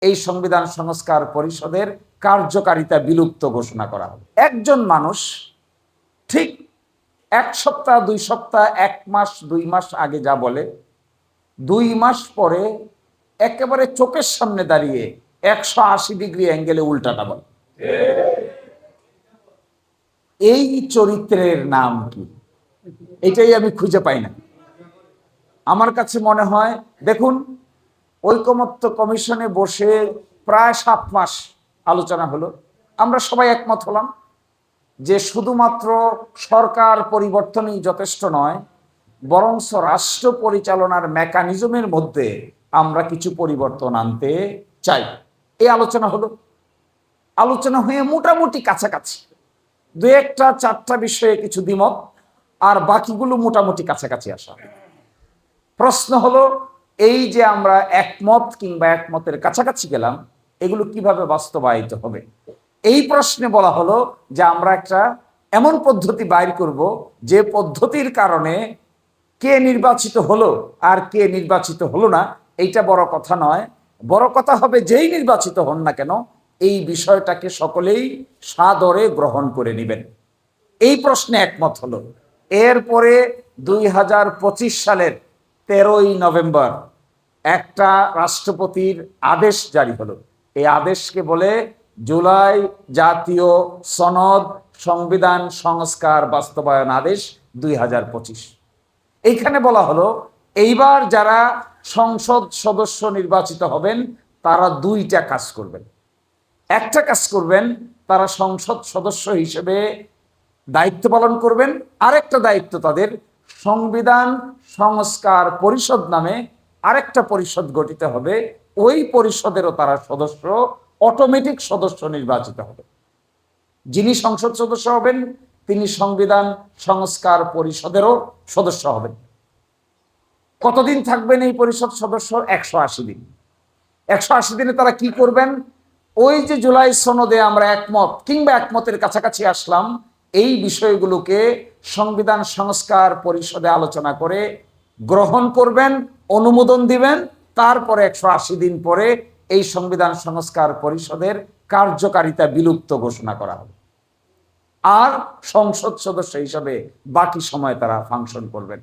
এই সংবিধান সংস্কার পরিষদের কার্যকারিতা বিলুপ্ত ঘোষণা করা হবে। একজন মানুষ ঠিক 1 সপ্তাহ 2 সপ্তাহ 1 মাস 2 মাস আগে যা বলে, 2 মাস পরে একেবারে চোখের সামনে দাঁড়িয়ে 180 ডিগ্রি অ্যাঙ্গেলে উল্টাটা বলে। এই চরিত্রের নাম কি? এটাই আমি খুঁজে পাই না। আমার কাছে মনে হয়, দেখুন, ঐকমত্য কমিশনে বসে প্রায় 7 মাস আলোচনা হলো। আমরা সবাই একমত হলাম যে শুধুমাত্র সরকার পরিবর্তনই যথেষ্ট নয়, বরঞ্চ রাষ্ট্র পরিচালনার মেকানিজমের মধ্যে আমরা কিছু পরিবর্তন আনতে চাই। এই আলোচনা হলো। আলোচনা হয়ে মোটামুটি কাছাকাছি, 2-1টা 4টা বিষয়ে কিছু দ্বিমত, আর বাকিগুলো মোটামুটি কাছাকাছি আসা। প্রশ্ন হলো, এই যে আমরা একমত কিংবা একমতের কাছাকাছি গেলাম, এগুলো কিভাবে বাস্তবায়িত হবে? এই প্রশ্নে বলা হলো যে আমরা একটা এমন পদ্ধতি বাইর করব, যে পদ্ধতির কারণে কে নির্বাচিত হলো আর কে নির্বাচিত হলো না এইটা বড় কথা নয়। বড় কথা হবে যেই নির্বাচিত হন না কেন, এই বিষয়টাকে সকলেই সাদরে গ্রহণ করে নেবেন। এই প্রশ্নে একমত হলো। এরপরে 2025 সালের 13ই নভেম্বর একটা রাষ্ট্রপতির আদেশ জারি হলো। এই আদেশকে বলে জুলাই জাতীয় সনদ সংবিধান সংস্কার বাস্তবায়ন আদেশ 2025। এইখানে বলা হলো, এইবার যারা সংসদ সদস্য নির্বাচিত হবেন তারা 2টা কাজ করবেন। একটা কাজ করবেন, তারা সংসদ সদস্য হিসেবে দায়িত্ব পালন করবেন। আরেকটা দায়িত্ব তাদের, সংবিধান সংস্কার পরিষদ নামে আরেকটা পরিষদ গঠিত হবে। ওই পরিষদেরও তারা সদস্য, অটোমেটিক সদস্য নির্বাচিত হবে। যিনি সংসদ সদস্য হবেন তিনি সংবিধান সংস্কার পরিষদেরও সদস্য হবেন। কতদিন থাকবেন এই পরিষদ সদস্য? 180 দিন। 180 দিনে তারা কি করবেন? ওই যে জুলাই সনদে আমরা একমত কিংবা একমতের কাছাকাছি আসলাম, এই বিষয়গুলোকে সংবিধান সংস্কার পরিষদে আলোচনা করে গ্রহণ করবেন, অনুমোদন দিবেন। তারপরে 180 দিন পরে এই সংবিধান সংস্কার পরিষদের কার্যকারিতা বিলুপ্ত ঘোষণা করা হবে। আর সংসদ সদস্য হিসাবে বাকি সময় তারা ফাংশন করবেন।